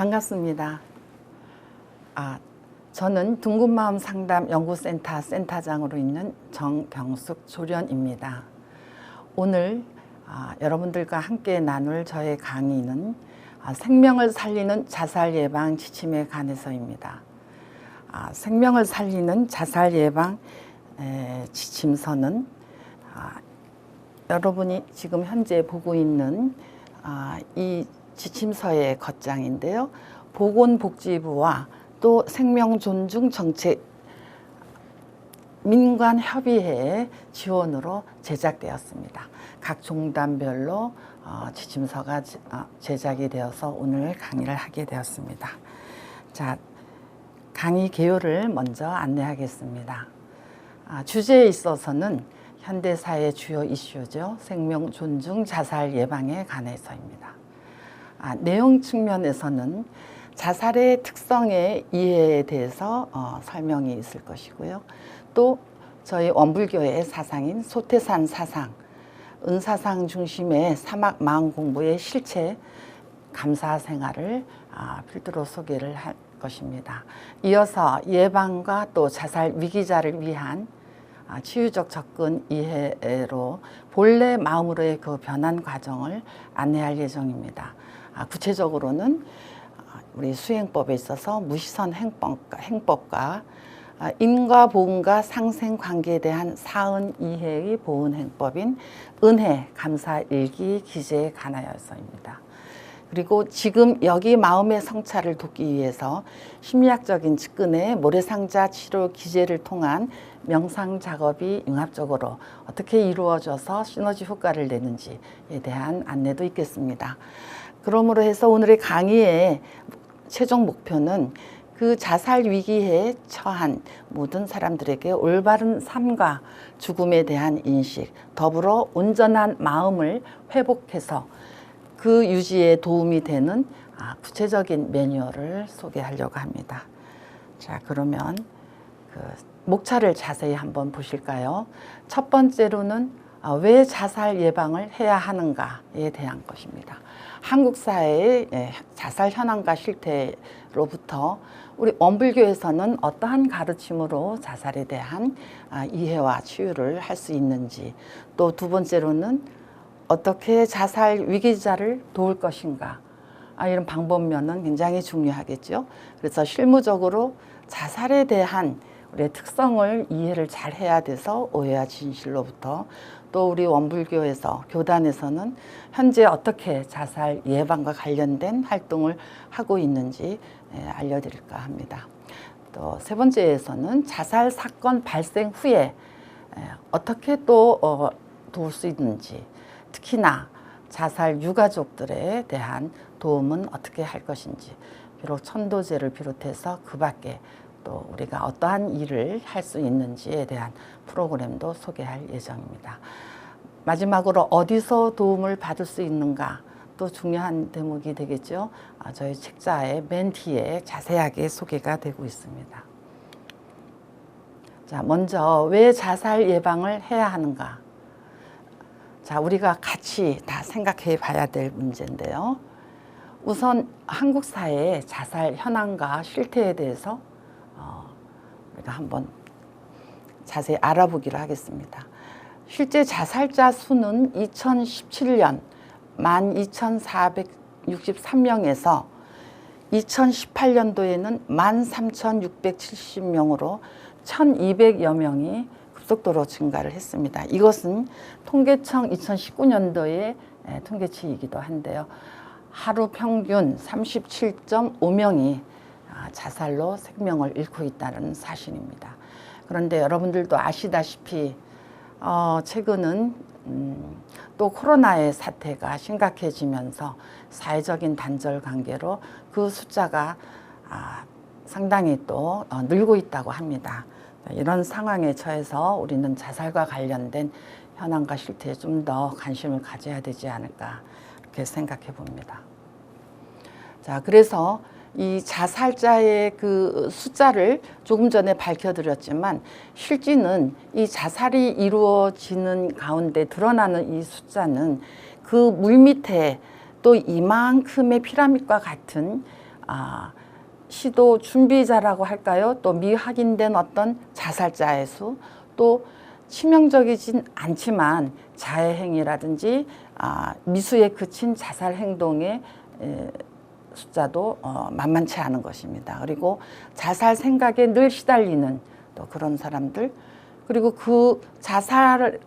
반갑습니다. 저는 둥근마음 상담 연구센터 센터장으로 있는 정경숙 조련입니다. 오늘 여러분들과 함께 나눌 저의 강의는 생명을 살리는 자살 예방 지침에 관해서입니다. 생명을 살리는 자살 예방 지침서는 여러분이 지금 현재 보고 있는 이 지침서의 겉장인데요. 보건복지부와 또 생명존중정책 민관협의회의 지원으로 제작되었습니다. 각 종단별로 지침서가 제작이 되어서 오늘 강의를 하게 되었습니다. 자, 강의 개요를 먼저 안내하겠습니다. 주제에 있어서는 현대사의 주요 이슈죠. 생명 존중 자살 예방에 관해서입니다. 내용 측면에서는 자살의 특성의 이해에 대해서 설명이 있을 것이고요. 또 저희 원불교의 사상인 소태산 사상, 은사상 중심의 사막 마음 공부의 실체, 감사 생활을 필두로 소개를 할 것입니다. 이어서 예방과 또 자살 위기자를 위한 치유적 접근 이해로 본래 마음으로의 그 변환 과정을 안내할 예정입니다. 구체적으로는 우리 수행법에 있어서 무시선 행법과 인과 보은과 상생 관계에 대한 사은 이해의 보은 행법인 은혜 감사 일기 기재에 관하여서입니다. 그리고 지금 여기 마음의 성찰을 돕기 위해서 심리학적인 측근의 모래상자 치료 기제를 통한 명상 작업이 융합적으로 어떻게 이루어져서 시너지 효과를 내는지에 대한 안내도 있겠습니다. 그러므로 해서 오늘의 강의의 최종 목표는 그 자살 위기에 처한 모든 사람들에게 올바른 삶과 죽음에 대한 인식, 더불어 온전한 마음을 회복해서 그 유지에 도움이 되는 구체적인 매뉴얼을 소개하려고 합니다. 자, 그러면 그 목차를 자세히 한번 보실까요? 첫 번째로는 왜 자살 예방을 해야 하는가에 대한 것입니다. 한국 사회의 자살 현황과 실태로부터 우리 원불교에서는 어떠한 가르침으로 자살에 대한 이해와 치유를 할 수 있는지, 또 두 번째로는 어떻게 자살 위기자를 도울 것인가, 이런 방법면은 굉장히 중요하겠죠. 그래서 실무적으로 자살에 대한 우리의 특성을 이해를 잘 해야 돼서 오해와 진실로부터, 또 우리 원불교에서 교단에서는 현재 어떻게 자살 예방과 관련된 활동을 하고 있는지 알려드릴까 합니다. 또 세 번째에서는 자살 사건 발생 후에 어떻게 또 도울 수 있는지, 특히나 자살 유가족들에 대한 도움은 어떻게 할 것인지, 비록 천도제를 비롯해서 그 밖에 또 우리가 어떠한 일을 할 수 있는지에 대한 프로그램도 소개할 예정입니다. 마지막으로 어디서 도움을 받을 수 있는가, 또 중요한 대목이 되겠죠. 저희 책자의 맨 뒤에 자세하게 소개가 되고 있습니다. 자, 먼저 왜 자살 예방을 해야 하는가? 자, 우리가 같이 다 생각해 봐야 될 문제인데요. 우선 한국 사회의 자살 현황과 실태에 대해서 우리가 한번 자세히 알아보기로 하겠습니다. 실제 자살자 수는 2017년 12,463명에서 2018년도에는 13,670명으로 1,200여 명이 급속도로 증가를 했습니다. 이것은 통계청 2019년도의 통계치이기도 한데요. 하루 평균 37.5명이 자살로 생명을 잃고 있다는 사실입니다. 그런데 여러분들도 아시다시피 최근은 또 코로나의 사태가 심각해지면서 사회적인 단절 관계로 그 숫자가 상당히 또 늘고 있다고 합니다. 이런 상황에 처해서 우리는 자살과 관련된 현황과 실태에 좀 더 관심을 가져야 되지 않을까, 이렇게 생각해 봅니다. 자, 그래서 이 자살자의 그 숫자를 조금 전에 밝혀드렸지만, 실제는 이 자살이 이루어지는 가운데 드러나는 이 숫자는 그 물밑에 또 이만큼의 피라밋과 같은 시도 준비자라고 할까요? 또 미확인된 어떤 자살자의 수, 또 치명적이진 않지만 자해 행위라든지 미수에 그친 자살 행동의 숫자도 만만치 않은 것입니다. 그리고 자살 생각에 늘 시달리는 또 그런 사람들, 그리고 그 자살을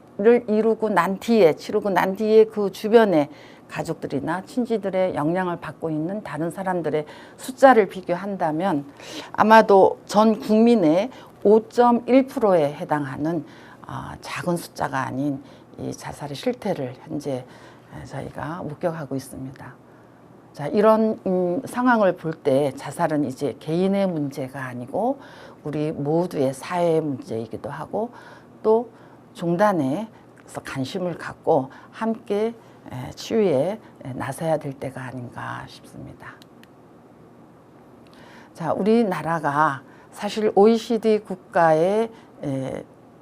치르고 난 뒤에 그 주변에 가족들이나 친지들의 영향을 받고 있는 다른 사람들의 숫자를 비교한다면 아마도 전 국민의 5.1%에 해당하는 작은 숫자가 아닌 이 자살의 실태를 현재 저희가 목격하고 있습니다. 자, 이런 상황을 볼 때 자살은 이제 개인의 문제가 아니고 우리 모두의 사회의 문제이기도 하고 또 종단에서 관심을 갖고 함께 치유에 나서야 될 때가 아닌가 싶습니다. 자, 우리나라가 사실 OECD 국가의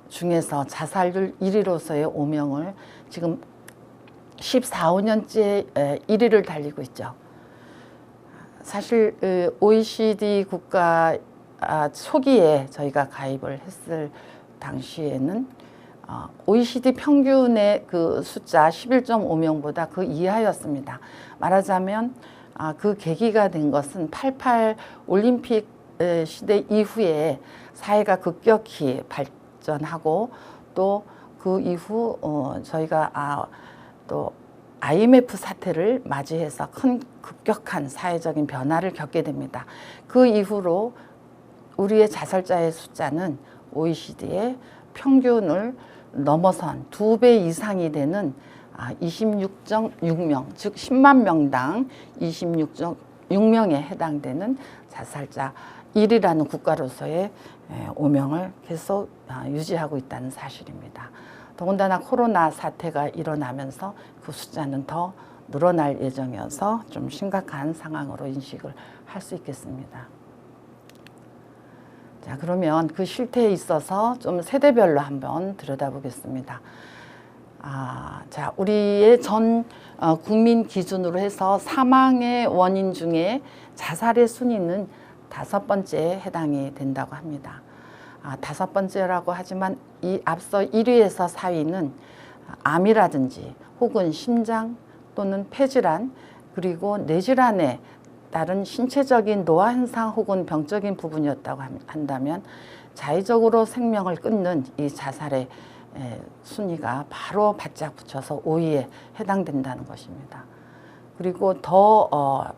중에서 자살률 1위로서의 오명을 지금 14, 15년째 1위를 달리고 있죠. 사실 OECD 국가 초기에 저희가 가입을 했을 당시에는 OECD 평균의 그 숫자 11.5명보다 그 이하였습니다. 말하자면 그 계기가 된 것은 88 올림픽 시대 이후에 사회가 급격히 발전하고 또 그 이후 저희가 또 IMF 사태를 맞이해서 큰 급격한 사회적인 변화를 겪게 됩니다. 그 이후로 우리의 자살자의 숫자는 OECD의 평균을 넘어선 2배 이상이 되는 26.6명, 즉 10만 명당 26.6명에 해당되는 자살자 1위라는 국가로서의 오명을 계속 유지하고 있다는 사실입니다. 더군다나 코로나 사태가 일어나면서 그 숫자는 더 늘어날 예정이어서 좀 심각한 상황으로 인식을 할 수 있겠습니다. 자, 그러면 그 실태에 있어서 좀 세대별로 한번 들여다보겠습니다. 자, 우리의 전 국민 기준으로 해서 사망의 원인 중에 자살의 순위는 5번째에 해당이 된다고 합니다. 5번째라고 하지만 이 앞서 1위에서 4위는 암이라든지 혹은 심장 또는 폐질환 그리고 뇌질환에 따른 신체적인 노화 현상 혹은 병적인 부분이었다고 한다면 자의적으로 생명을 끊는 이 자살의 순위가 바로 바짝 붙여서 5위에 해당된다는 것입니다. 그리고 더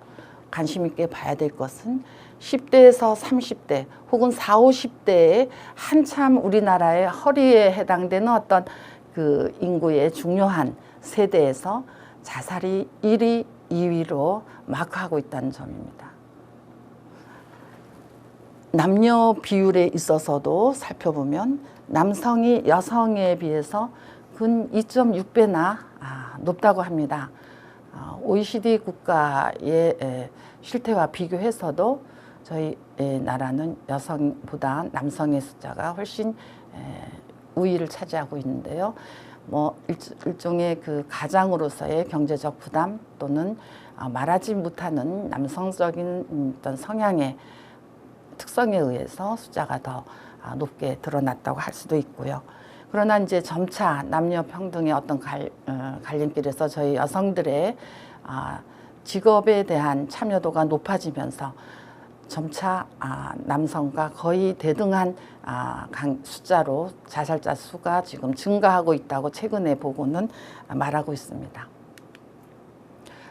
관심 있게 봐야 될 것은 10대에서 30대 혹은 40, 50대에 한참 우리나라의 허리에 해당되는 어떤 그 인구의 중요한 세대에서 자살이 1위, 2위로 마크하고 있다는 점입니다. 남녀 비율에 있어서도 살펴보면 남성이 여성에 비해서 근 2.6배나 높다고 합니다. OECD 국가의 실태와 비교해서도 저희 나라는 여성보다 남성의 숫자가 훨씬 우위를 차지하고 있는데요. 뭐 일종의 그 가장으로서의 경제적 부담 또는 말하지 못하는 남성적인 어떤 성향의 특성에 의해서 숫자가 더 높게 드러났다고 할 수도 있고요. 그러나 이제 점차 남녀 평등의 어떤 갈림길에서 저희 여성들의 직업에 대한 참여도가 높아지면서 점차 남성과 거의 대등한 숫자로 자살자 수가 지금 증가하고 있다고 최근에 보고는 말하고 있습니다.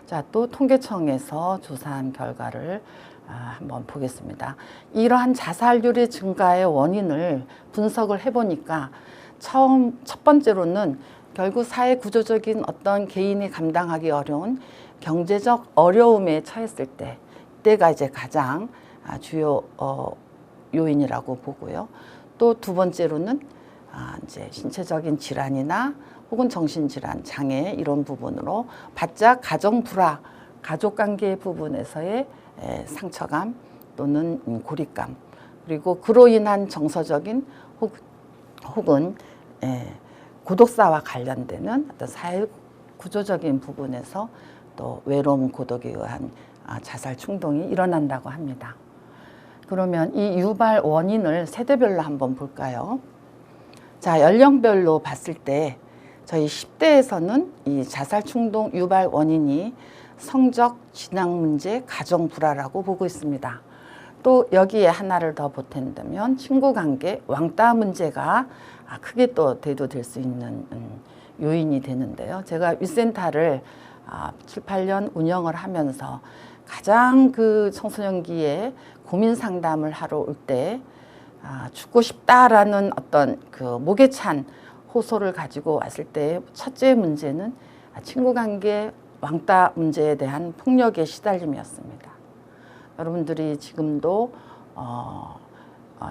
자, 또 통계청에서 조사한 결과를 한번 보겠습니다. 이러한 자살률의 증가의 원인을 분석을 해보니까 첫 번째로는 결국 사회 구조적인 어떤 개인이 감당하기 어려운 경제적 어려움에 처했을 때, 이때가 이제 가장 주요 요인이라고 보고요. 또 두 번째로는 이제 신체적인 질환이나 혹은 정신질환, 장애 이런 부분으로 바짝 가정 불화, 가족관계 부분에서의 상처감 또는 고립감 그리고 그로 인한 정서적인 혹은 고독사와 관련되는 어떤 사회 구조적인 부분에서 또 외로움, 고독에 의한 자살 충동이 일어난다고 합니다. 그러면 이 유발 원인을 세대별로 한번 볼까요? 자, 연령별로 봤을 때 저희 10대에서는 이 자살 충동 유발 원인이 성적, 진학 문제, 가정 불화라고 보고 있습니다. 또 여기에 하나를 더 보탠다면 친구 관계, 왕따 문제가 크게 또 대두될 수 있는 요인이 되는데요. 제가 윗센터를 7, 8년 운영을 하면서 가장 그 청소년기에 고민 상담을 하러 올 때 죽고 싶다라는 어떤 그 목에 찬 호소를 가지고 왔을 때 첫째 문제는 친구 관계, 왕따 문제에 대한 폭력의 시달림이었습니다. 여러분들이 지금도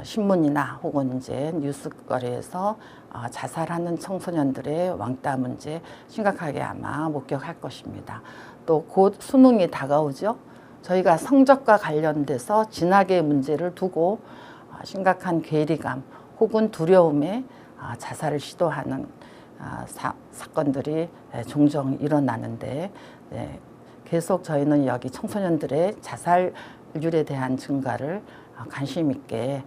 신문이나 혹은 이제 뉴스거리에서 자살하는 청소년들의 왕따 문제 심각하게 아마 목격할 것입니다. 또 곧 수능이 다가오죠. 저희가 성적과 관련돼서 진학의 문제를 두고 심각한 괴리감 혹은 두려움에 자살을 시도하는 사건들이 종종 일어나는데 계속 저희는 여기 청소년들의 자살률에 대한 증가를 관심 있게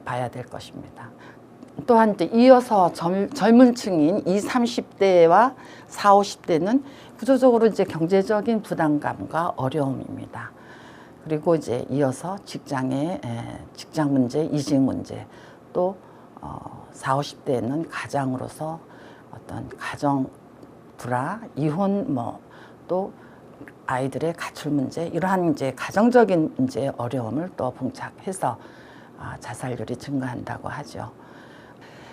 봐야 될 것입니다. 또한 이어서 젊은 층인 20, 30대와 40, 50대는 구조적으로 이제 경제적인 부담감과 어려움입니다. 그리고 이제 이어서 직장 문제, 이직 문제, 또 40, 50대는 가장으로서 어떤 가정 불화, 이혼, 또 아이들의 가출 문제, 이러한 이제 가정적인 문제 어려움을 또 봉착해서 자살률이 증가한다고 하죠.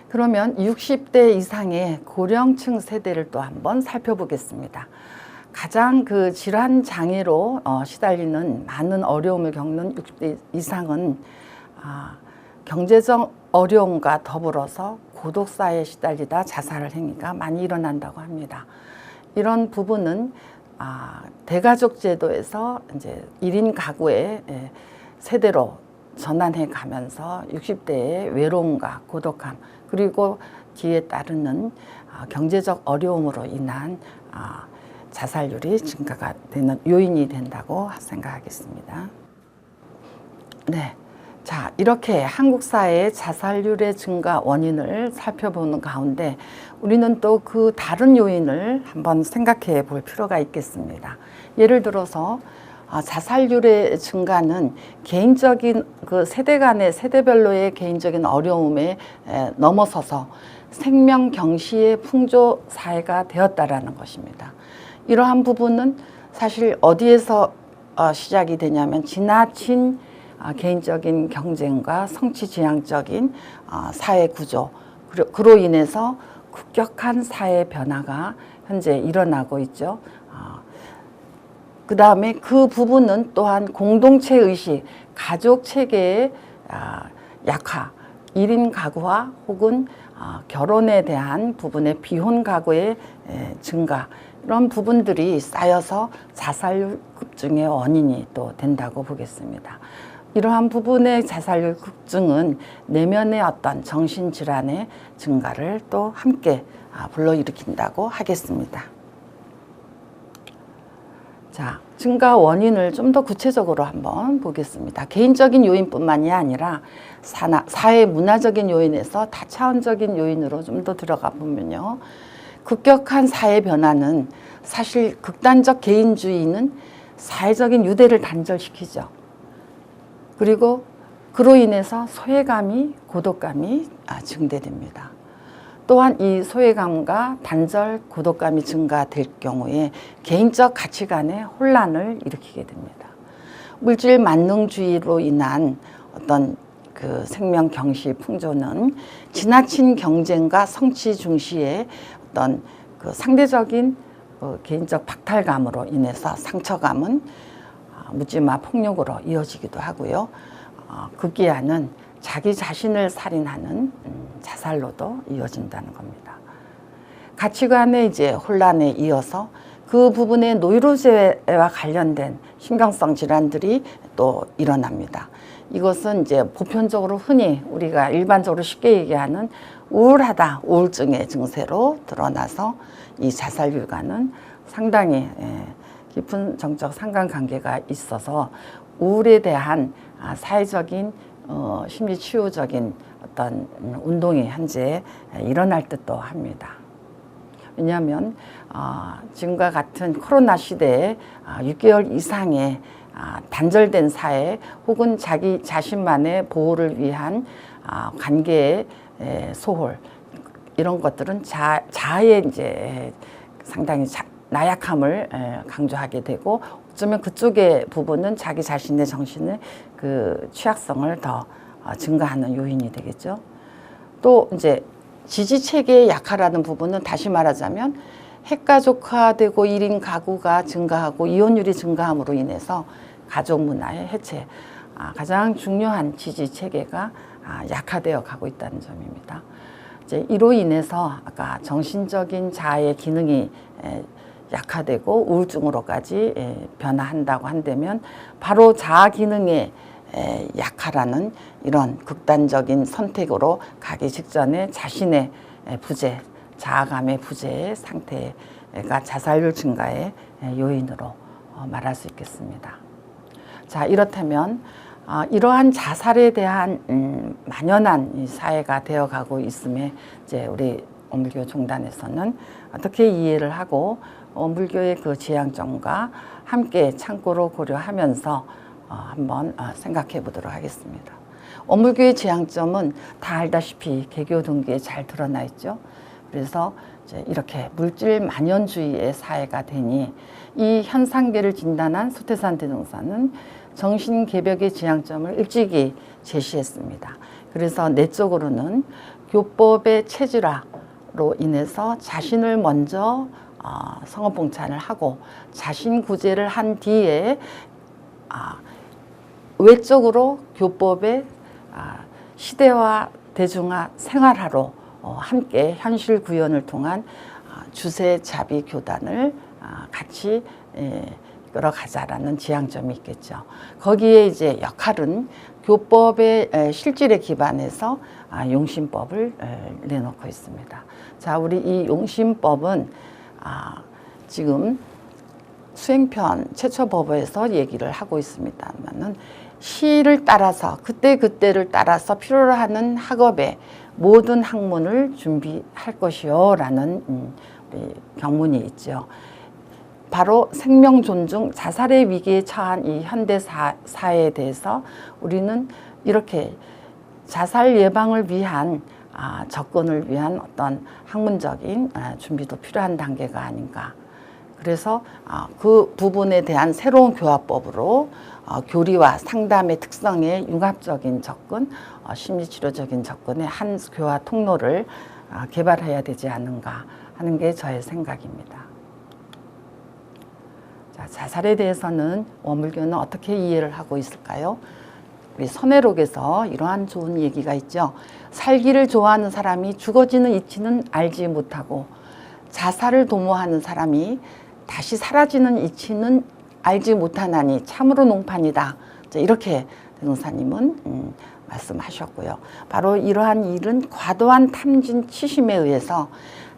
그러면 60대 이상의 고령층 세대를 또 한번 살펴보겠습니다. 가장 그 질환 장애로 시달리는 많은 어려움을 겪는 60대 이상은 경제적 어려움과 더불어서 고독사에 시달리다 자살을 행위가 많이 일어난다고 합니다. 이런 부분은 대가족 제도에서 이제 1인 가구의 세대로 전환해 가면서 60대의 외로움과 고독함, 그리고 뒤에 따르는 경제적 어려움으로 인한 자살률이 증가가 되는 요인이 된다고 생각하겠습니다. 네. 자, 이렇게 한국 사회의 자살률의 증가 원인을 살펴보는 가운데 우리는 또 그 다른 요인을 한번 생각해 볼 필요가 있겠습니다. 예를 들어서 자살률의 증가는 개인적인 그 세대 간의 세대별로의 개인적인 어려움에 넘어서서 생명 경시의 풍조 사회가 되었다라는 것입니다. 이러한 부분은 사실 어디에서 시작이 되냐면 지나친 개인적인 경쟁과 성취지향적인 사회 구조, 그로 인해서 급격한 사회 변화가 현재 일어나고 있죠. 그 다음에 그 부분은 또한 공동체 의식, 가족 체계의 약화, 1인 가구화 혹은 결혼에 대한 부분의 비혼 가구의 증가, 이런 부분들이 쌓여서 자살률 급증의 원인이 또 된다고 보겠습니다. 이러한 부분의 자살률 급증은 내면의 어떤 정신질환의 증가를 또 함께 불러일으킨다고 하겠습니다. 자, 증가 원인을 좀 더 구체적으로 한번 보겠습니다. 개인적인 요인뿐만이 아니라 사회 문화적인 요인에서 다차원적인 요인으로 좀 더 들어가 보면요. 급격한 사회 변화는 사실 극단적 개인주의는 사회적인 유대를 단절시키죠. 그리고 그로 인해서 소외감이, 고독감이 증대됩니다. 또한 이 소외감과 단절, 고독감이 증가될 경우에 개인적 가치관의 혼란을 일으키게 됩니다. 물질 만능주의로 인한 어떤 그 생명 경시 풍조는 지나친 경쟁과 성취 중시의 어떤 그 상대적인 개인적 박탈감으로 인해서 상처감은 묻지마 폭력으로 이어지기도 하고요. 급기야는 자기 자신을 살인하는 자살로도 이어진다는 겁니다. 가치관의 이제 혼란에 이어서 그 부분의 노이로제와 관련된 신경성 질환들이 또 일어납니다. 이것은 이제 보편적으로 흔히 우리가 일반적으로 쉽게 얘기하는 우울하다, 우울증의 증세로 드러나서 이 자살률과는 상당히 깊은 정적 상관관계가 있어서 우울에 대한 사회적인 심리 치유적인 어떤 운동이 현재 일어날 듯도 합니다. 왜냐하면 지금과 같은 코로나 시대에 6개월 이상의 단절된 사회 혹은 자기 자신만의 보호를 위한 관계의 소홀, 이런 것들은 자아의 이제 상당히 나약함을 강조하게 되고, 어쩌면 그쪽의 부분은 자기 자신의 정신의 그 취약성을 더 증가하는 요인이 되겠죠. 또 이제 지지체계의 약화라는 부분은 다시 말하자면 핵가족화되고 1인 가구가 증가하고 이혼율이 증가함으로 인해서 가족 문화의 해체, 가장 중요한 지지체계가 약화되어 가고 있다는 점입니다. 이제 이로 인해서 아까 정신적인 자아의 기능이 약화되고 우울증으로까지 변화한다고 한다면, 바로 자아 기능의 약화라는 이런 극단적인 선택으로 가기 직전에 자신의 부재, 자아감의 부재의 상태가 자살률 증가의 요인으로 말할 수 있겠습니다. 자, 이렇다면 이러한 자살에 대한 만연한 이 사회가 되어가고 있음에 이제 우리 원불교 종단에서는 어떻게 이해를 하고 원불교의 그 지향점과 함께 참고로 고려하면서 한번 생각해 보도록 하겠습니다. 원불교의 지향점은 다 알다시피 개교 동기에 잘 드러나 있죠. 그래서 이제 이렇게 물질 만연주의의 사회가 되니 이 현상계를 진단한 소태산 대종사는 정신개벽의 지향점을 일찍이 제시했습니다. 그래서 내적으로는 교법의 체질화로 인해서 자신을 먼저 성업봉찬을 하고 자신 구제를 한 뒤에 외적으로 교법의 시대화, 대중화, 생활화로 함께 현실 구현을 통한 주세 자비 교단을 같이 끌어가자라는 지향점이 있겠죠. 거기에 이제 역할은 교법의 실질에 기반해서 용신법을 내놓고 있습니다. 자, 우리 이 용신법은 지금 수행편 최초법에서 얘기를 하고 있습니다만은, 시를 따라서 그때그때를 따라서 필요로 하는 학업의 모든 학문을 준비할 것이요 라는 우리 경문이 있죠. 바로 생명 존중, 자살의 위기에 처한 이 현대 사회에 대해서 우리는 이렇게 자살 예방을 위한 접근을 위한 어떤 학문적인 준비도 필요한 단계가 아닌가. 그래서 그 부분에 대한 새로운 교화법으로 교리와 상담의 특성의 융합적인 접근, 심리치료적인 접근의 한 교화 통로를 개발해야 되지 않는가 하는 게 저의 생각입니다. 자, 자살에 대해서는 원불교는 어떻게 이해를 하고 있을까요? 우리 선회록에서 이러한 좋은 얘기가 있죠. 살기를 좋아하는 사람이 죽어지는 이치는 알지 못하고, 자살을 도모하는 사람이 다시 사라지는 이치는 알지 못하나니 참으로 농판이다. 이렇게 대종사님은 말씀하셨고요. 바로 이러한 일은 과도한 탐진 치심에 의해서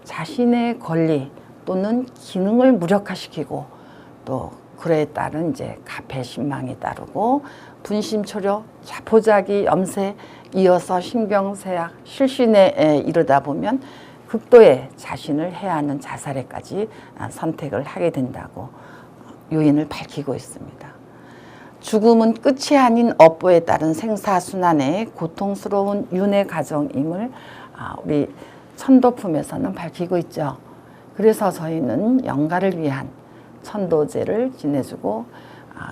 자신의 권리 또는 기능을 무력화시키고, 또 그에 따른 이제 가패 신망이 따르고 분심초려, 자포자기, 염세, 이어서 신경쇠약, 실신에 이르다 보면 극도의 자신을 해하는 자살에까지 선택을 하게 된다고 요인을 밝히고 있습니다. 죽음은 끝이 아닌 업보에 따른 생사순환의 고통스러운 윤회 과정임을 우리 천도품에서는 밝히고 있죠. 그래서 저희는 영가를 위한 천도제를 지내주고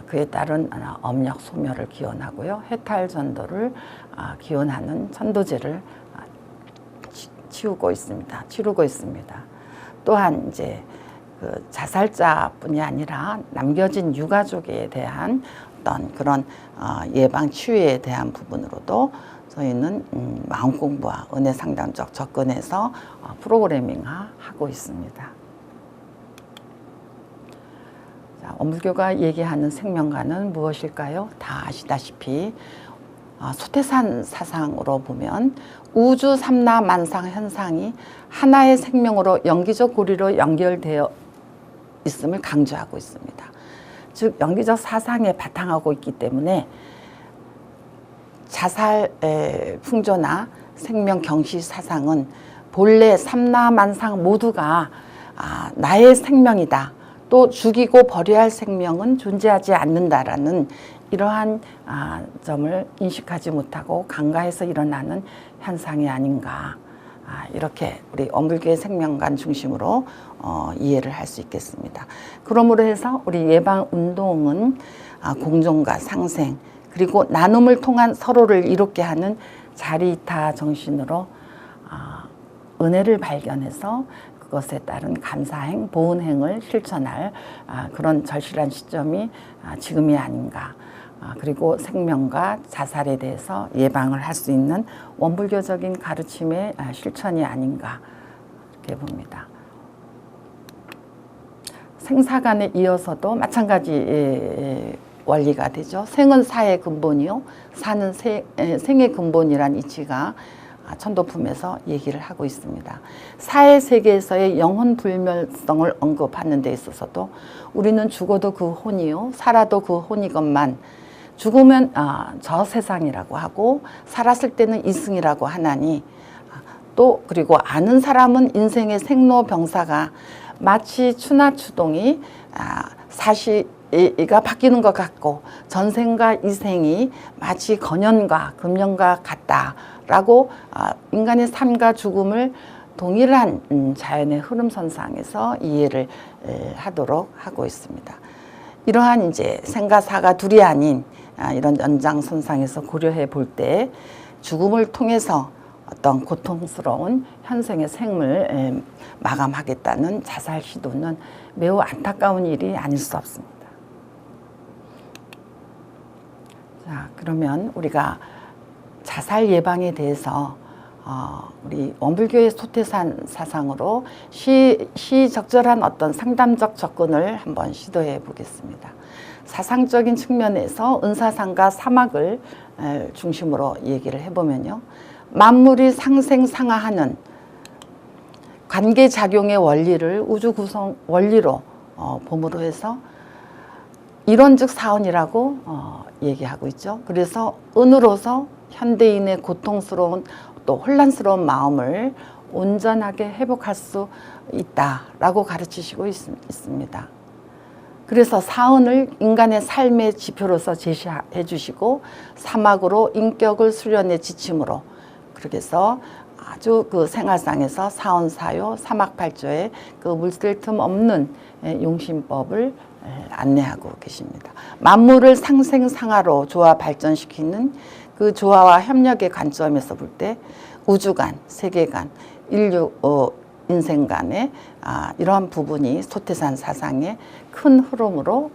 그에 따른 엄력 소멸을 기원하고요. 해탈 전도를 기원하는 천도제를 치르고 있습니다. 또한 이제 그 자살자뿐이 아니라 남겨진 유가족에 대한 어떤 그런 예방 치유에 대한 부분으로도 저희는 마음 공부와 은혜 상담적 접근에서 프로그래밍하고 있습니다. 자, 원불교가 얘기하는 생명관은 무엇일까요? 다 아시다시피 소태산 사상으로 보면 우주 삼라 만상 현상이 하나의 생명으로 영기적 고리로 연결되어 있음을 강조하고 있습니다. 즉 연기적 사상에 바탕하고 있기 때문에 자살의 풍조나 생명 경시 사상은 본래 삼라만상 모두가 나의 생명이다. 또 죽이고 버려야 할 생명은 존재하지 않는다라는 이러한 점을 인식하지 못하고 간과해서 일어나는 현상이 아닌가. 이렇게 우리 원불교의 생명관 중심으로 이해를 할 수 있겠습니다. 그러므로 해서 우리 예방운동은 공존과 상생 그리고 나눔을 통한 서로를 이롭게 하는 자리이타 정신으로 은혜를 발견해서 그것에 따른 감사행, 보은행을 실천할 그런 절실한 시점이 지금이 아닌가. 그리고 생명과 자살에 대해서 예방을 할 수 있는 원불교적인 가르침의 실천이 아닌가 이렇게 봅니다. 생사간에 이어서도 마찬가지 원리가 되죠. 생은 사의 근본이요, 사는 생의 근본이란 이치가 천도품에서 얘기를 하고 있습니다. 사의 세계에서의 영혼 불멸성을 언급하는 데 있어서도 우리는 죽어도 그 혼이요, 살아도 그 혼이건만 죽으면 저 세상이라고 하고 살았을 때는 이승이라고 하나니 또 그리고 아는 사람은 인생의 생로병사가 마치 추나추동이 사시가 바뀌는 것 같고 전생과 이생이 마치 건연과 금연과 같다라고 인간의 삶과 죽음을 동일한 자연의 흐름선상에서 이해를 하도록 하고 있습니다. 이러한 이제 생과 사가 둘이 아닌 이런 연장선상에서 고려해 볼 때 죽음을 통해서 어떤 고통스러운 현생의 생을 마감하겠다는 자살 시도는 매우 안타까운 일이 아닐 수 없습니다. 자, 그러면 우리가 자살 예방에 대해서 우리 원불교의 소태산 사상으로 시적절한 어떤 상담적 접근을 한번 시도해 보겠습니다. 사상적인 측면에서 은사상과 사막을 중심으로 얘기를 해보면요. 만물이 상생상하하는 관계작용의 원리를 우주구성 원리로 봄으로 해서 이론즉 사원이라고 얘기하고 있죠. 그래서 은으로서 현대인의 고통스러운 또 혼란스러운 마음을 온전하게 회복할 수 있다라고 가르치시고 있습니다. 그래서 사은을 인간의 삶의 지표로서 제시해 주시고 사막으로 인격을 수련의 지침으로 그렇게 해서 아주 그 생활상에서 사언사요 사막팔조의 그 물샐 틈 없는 용신법을 안내하고 계십니다. 만물을 상생상하로 조화 발전시키는 그 조화와 협력의 관점에서 볼 때 우주간, 세계간, 인류 인생간의 이러한 부분이 소태산 사상의 큰 흐름으로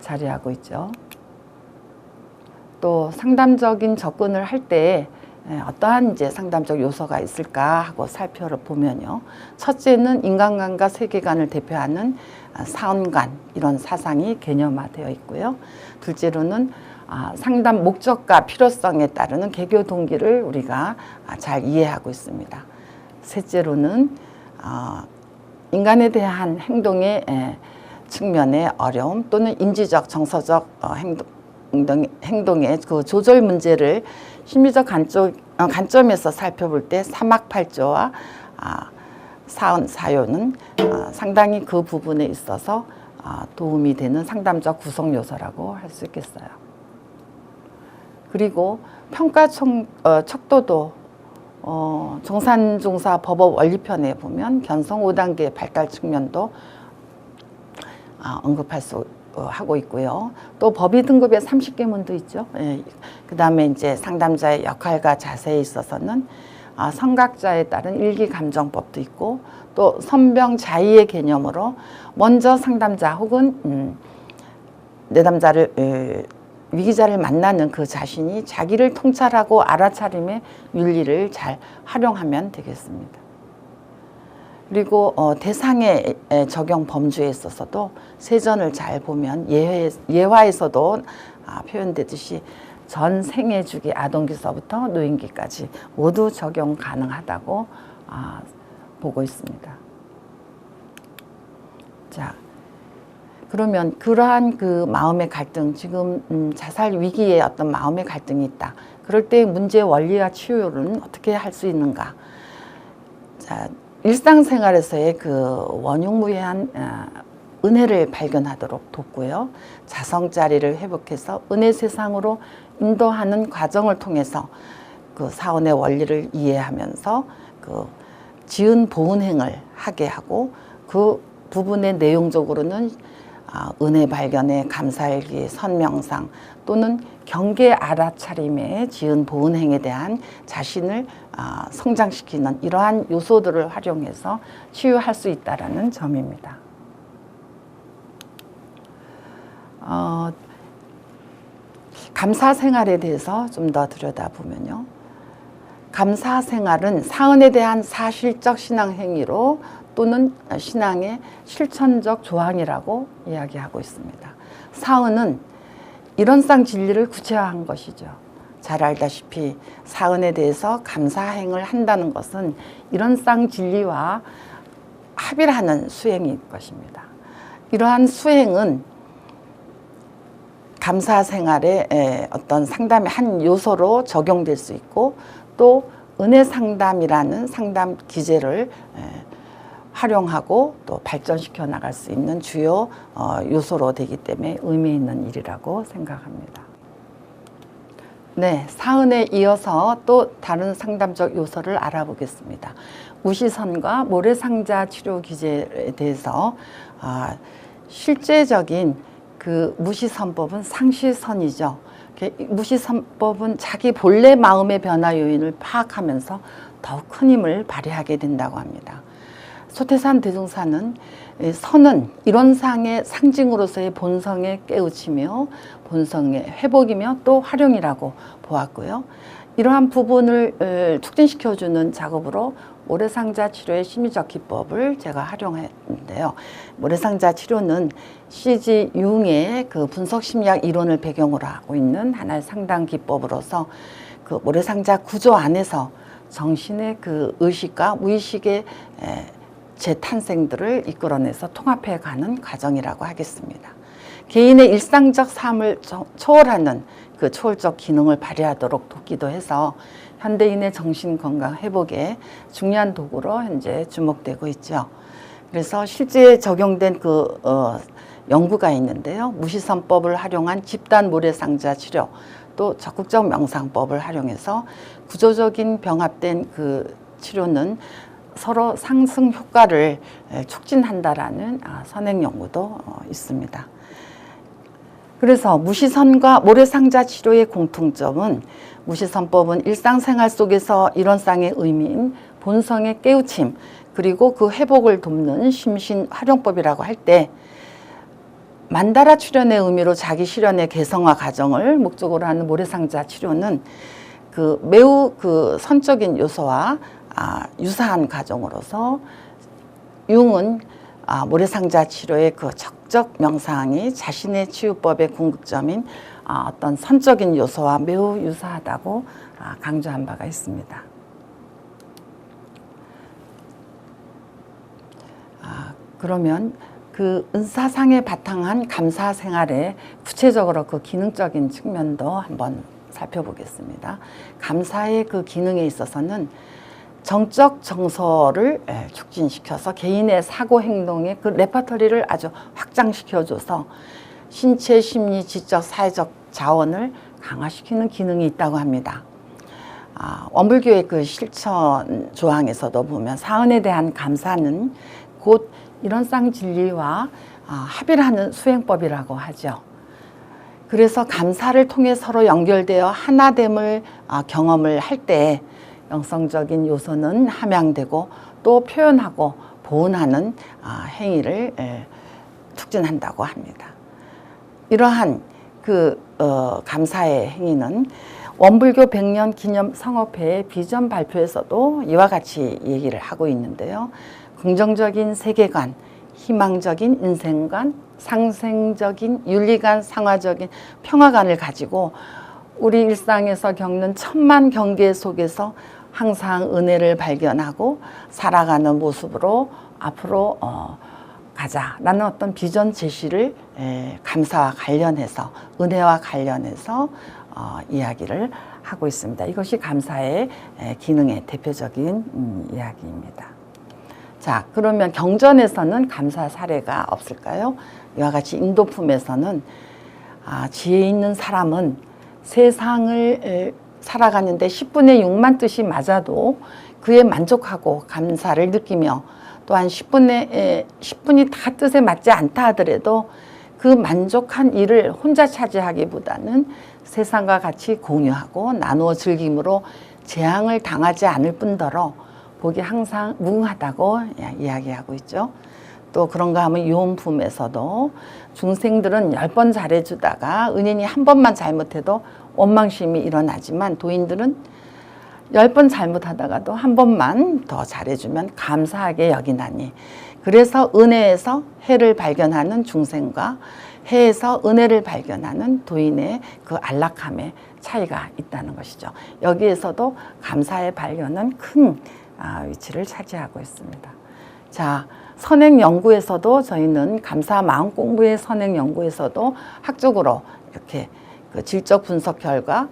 자리하고 있죠. 또 상담적인 접근을 할 때 어떠한 이제 상담적 요소가 있을까 하고 살펴보면요. 첫째는 인간관과 세계관을 대표하는 사언관 이런 사상이 개념화되어 있고요. 둘째로는 상담 목적과 필요성에 따르는 개교 동기를 우리가 잘 이해하고 있습니다. 셋째로는 인간에 대한 행동의 측면의 어려움 또는 인지적 정서적 행동의 그 조절 문제를 심리적 관점에서 살펴볼 때 사막팔조와 사언 사요는 상당히 그 부분에 있어서 도움이 되는 상담적 구성 요소라고 할 수 있겠어요. 그리고 평가 척도도 정산종사 법업 원리편에 보면 견성 5단계 발달 측면도 언급할 수 하고 있고요. 또 법의 등급에 30계문도 있죠. 그 다음에 이제 상담자의 역할과 자세에 있어서는 선각자에 따른 일기감정법도 있고 또 선병자의의 개념으로 먼저 상담자 혹은 내담자를 위기자를 만나는 그 자신이 자기를 통찰하고 알아차림의 윤리를 잘 활용하면 되겠습니다. 그리고 대상의 적용 범주에 있어서도 세전을 잘 보면 예화에서도 표현되듯이 전 생애 주기 아동기서부터 노인기까지 모두 적용 가능하다고 보고 있습니다. 자, 그러면 그러한 그 마음의 갈등, 지금 자살 위기에 어떤 마음의 갈등이 있다. 그럴 때 문제 원리와 치유는 어떻게 할 수 있는가? 자, 일상생활에서의 그 원흉무해한 은혜를 발견하도록 돕고요. 자성자리를 회복해서 은혜 세상으로 인도하는 과정을 통해서 그 사원의 원리를 이해하면서 그 지은 보은행을 하게 하고, 그 부분의 내용적으로는 은혜 발견의 감사일기, 선명상 또는 경계 알아차림에 지은 보은행에 대한 자신을 성장시키는 이러한 요소들을 활용해서 치유할 수 있다는 점입니다. 감사 생활에 대해서 좀 더 들여다보면요. 감사 생활은 사은에 대한 사실적 신앙 행위로 또는 신앙의 실천적 조항이라고 이야기하고 있습니다. 사은은 일원상 진리를 구체화한 것이죠. 잘 알다시피 사은에 대해서 감사행을 한다는 것은 일원상 진리와 합일하는 수행일 것입니다. 이러한 수행은 감사 생활의 어떤 상담의 한 요소로 적용될 수 있고, 또 은혜 상담이라는 상담 기제를 활용하고 또 발전시켜 나갈 수 있는 주요 요소로 되기 때문에 의미 있는 일이라고 생각합니다. 네, 사은에 이어서 또 다른 상담적 요소를 알아보겠습니다. 무시선과 모래상자 치료 기제에 대해서 실제적인 그 무시선법은 상시선이죠. 무시선법은 자기 본래 마음의 변화 요인을 파악하면서 더욱 큰 힘을 발휘하게 된다고 합니다. 소태산 대종사는 선은 이론상의 상징으로서의 본성의 깨우치며 본성의 회복이며 또 활용이라고 보았고요. 이러한 부분을 촉진시켜주는 작업으로 모래상자 치료의 심리적 기법을 제가 활용했는데요. 모래상자 치료는 CG 융의 그 분석 심리학 이론을 배경으로 하고 있는 하나의 상담 기법으로서 그 모래상자 구조 안에서 정신의 그 의식과 무의식의 재탄생들을 이끌어내서 통합해 가는 과정이라고 하겠습니다. 개인의 일상적 삶을 초월하는 그 초월적 기능을 발휘하도록 돕기도 해서 현대인의 정신건강 회복에 중요한 도구로 현재 주목되고 있죠. 그래서 실제 적용된 그 연구가 있는데요. 무시선법을 활용한 집단 모래상자 치료, 또 적극적 명상법을 활용해서 구조적인 병합된 그 치료는 서로 상승 효과를 촉진한다라는 선행 연구도 있습니다. 그래서 무시선과 모래상자 치료의 공통점은, 무시선법은 일상생활 속에서 일원상의 의미인 본성의 깨우침 그리고 그 회복을 돕는 심신 활용법이라고 할 때, 만다라 출현의 의미로 자기 실현의 개성화 과정을 목적으로 하는 모래상자 치료는 그 매우 그 선적인 요소와 유사한 과정으로서, 융은 모래상자 치료의 그 적적 명상이 자신의 치유법의 궁극점인 어떤 선적인 요소와 매우 유사하다고 강조한 바가 있습니다. 그러면 그 은사상에 바탕한 감사 생활의 구체적으로 그 기능적인 측면도 한번 살펴보겠습니다. 감사의 그 기능에 있어서는 정적 정서를 촉진시켜서 개인의 사고 행동의 그 레퍼토리를 아주 확장시켜줘서 신체, 심리, 지적, 사회적 자원을 강화시키는 기능이 있다고 합니다. 원불교의 그 실천 조항에서도 보면 사은에 대한 감사는 곧 일원상 진리와 합일하는 수행법이라고 하죠. 그래서 감사를 통해 서로 연결되어 하나됨을 경험을 할 때 영성적인 요소는 함양되고 또 표현하고 보은하는 행위를 촉진한다고 합니다. 이러한 그 감사의 행위는 원불교 100년 기념 성업회의 비전 발표에서도 이와 같이 얘기를 하고 있는데요. 긍정적인 세계관, 희망적인 인생관, 상생적인 윤리관, 상화적인 평화관을 가지고 우리 일상에서 겪는 천만 경계 속에서 항상 은혜를 발견하고 살아가는 모습으로 앞으로 가자라는 어떤 비전 제시를 감사와 관련해서, 은혜와 관련해서 이야기를 하고 있습니다. 이것이 감사의 기능의 대표적인 이야기입니다. 자, 그러면 경전에서는 감사 사례가 없을까요? 이와 같이 인도품에서는 지혜 있는 사람은 세상을 살아가는데 10분의 6만 뜻이 맞아도 그에 만족하고 감사를 느끼며, 또한 10분이 다 뜻에 맞지 않다 하더라도 그 만족한 일을 혼자 차지하기보다는 세상과 같이 공유하고 나누어 즐김으로 재앙을 당하지 않을 뿐더러 복이 항상 무궁하다고 이야기하고 있죠. 또 그런가 하면 요원품에서도 중생들은 10번 잘해주다가 은인이 한 번만 잘못해도 원망심이 일어나지만 도인들은 10번 잘못하다가도 한 번만 더 잘해주면 감사하게 여기나니, 그래서 은혜에서 해를 발견하는 중생과 해에서 은혜를 발견하는 도인의 그 안락함의 차이가 있다는 것이죠. 여기에서도 감사의 발견은 큰 위치를 차지하고 있습니다. 자, 선행 연구에서도 저희는 감사 마음 공부의 선행 연구에서도 학적으로 이렇게 그 질적 분석 결과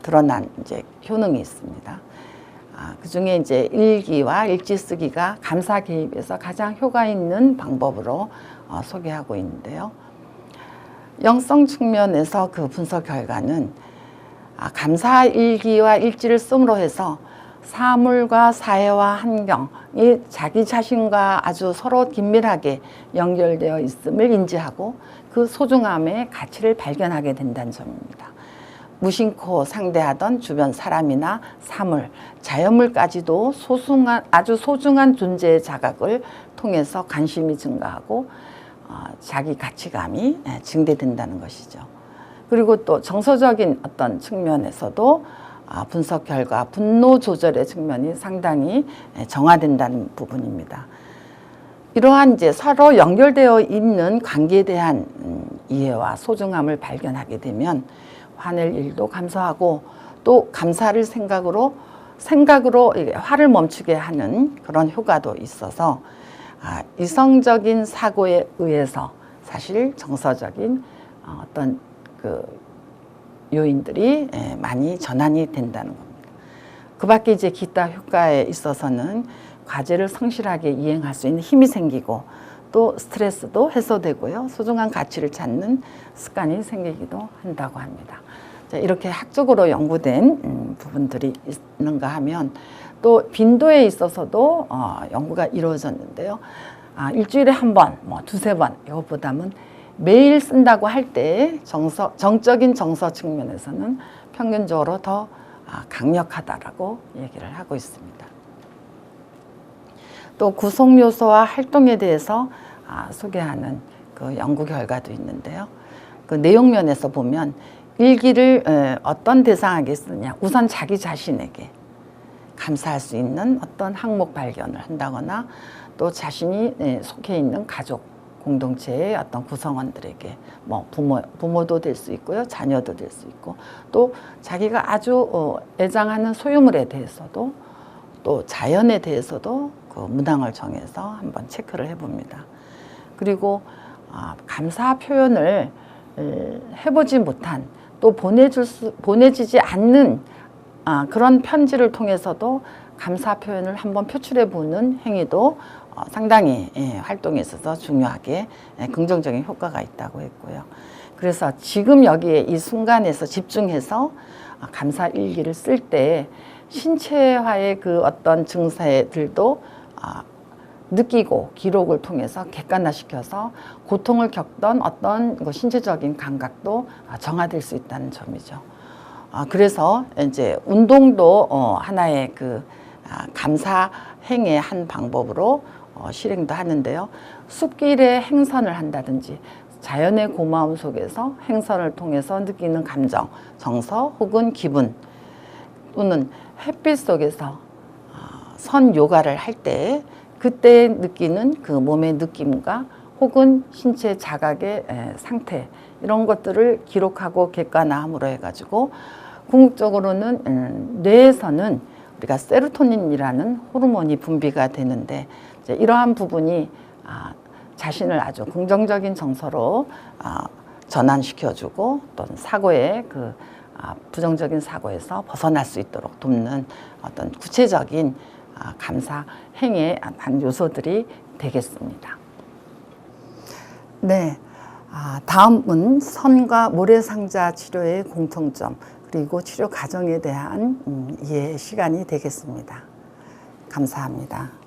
드러난 이제 효능이 있습니다. 그 중에 이제 일기와 일지 쓰기가 감사 개입에서 가장 효과 있는 방법으로 소개하고 있는데요. 영성 측면에서 그 분석 결과는 감사 일기와 일지를 씀으로 해서 사물과 사회와 환경이 자기 자신과 아주 서로 긴밀하게 연결되어 있음을 인지하고 그 소중함의 가치를 발견하게 된다는 점입니다. 무심코 상대하던 주변 사람이나 사물, 자연물까지도 아주 소중한 존재의 자각을 통해서 관심이 증가하고 자기 가치감이 증대된다는 것이죠. 그리고 또 정서적인 어떤 측면에서도 분석 결과 분노 조절의 측면이 상당히 정화된다는 부분입니다. 이러한 이제 서로 연결되어 있는 관계에 대한 이해와 소중함을 발견하게 되면 화낼 일도 감사하고, 또 감사를 생각으로 화를 멈추게 하는 그런 효과도 있어서 이성적인 사고에 의해서 사실 정서적인 어떤 그 요인들이 많이 전환이 된다는 겁니다. 그 밖에 이제 기타 효과에 있어서는 과제를 성실하게 이행할 수 있는 힘이 생기고, 또 스트레스도 해소되고요. 소중한 가치를 찾는 습관이 생기기도 한다고 합니다. 자, 이렇게 학적으로 연구된 부분들이 있는가 하면, 또 빈도에 있어서도 연구가 이루어졌는데요. 일주일에 한 번, 두세 번, 이것보다는 매일 쓴다고 할 때 정적인 정서 측면에서는 평균적으로 더 강력하다라고 얘기를 하고 있습니다. 또 구성 요소와 활동에 대해서 소개하는 그 연구 결과도 있는데요. 그 내용면에서 보면 일기를 어떤 대상에게 쓰느냐, 우선 자기 자신에게 감사할 수 있는 어떤 항목 발견을 한다거나, 또 자신이 속해 있는 가족 공동체의 어떤 구성원들에게, 부모도 될 수 있고요, 자녀도 될 수 있고, 또 자기가 아주 애장하는 소유물에 대해서도, 또 자연에 대해서도 그 문항을 정해서 한번 체크를 해봅니다. 그리고 감사 표현을 해보지 못한, 또 보내지지 않는 그런 편지를 통해서도 감사 표현을 한번 표출해보는 행위도 상당히 활동에 있어서 중요하게 긍정적인 효과가 있다고 했고요. 그래서 지금 여기에 이 순간에서 집중해서 감사 일기를 쓸 때 신체화의 그 어떤 증세들도 느끼고 기록을 통해서 객관화시켜서 고통을 겪던 어떤 신체적인 감각도 정화될 수 있다는 점이죠. 그래서 이제 운동도 하나의 그 감사 행위의 한 방법으로 실행도 하는데요. 숲길에 행선을 한다든지 자연의 고마움 속에서 행선을 통해서 느끼는 감정, 정서 혹은 기분, 또는 햇빛 속에서 선 요가를 할 때 그때 느끼는 그 몸의 느낌과 혹은 신체 자각의 상태, 이런 것들을 기록하고 객관화함으로 해가지고 궁극적으로는 뇌에서는 우리가 세로토닌이라는 호르몬이 분비가 되는데, 이러한 부분이 자신을 아주 긍정적인 정서로 전환시켜주고 또는 사고의 부정적인 사고에서 벗어날 수 있도록 돕는 어떤 구체적인 감사 행위의 한 요소들이 되겠습니다. 네, 다음은 선과 모래상자 치료의 공통점 그리고 치료 과정에 대한 이해 시간이 되겠습니다. 감사합니다.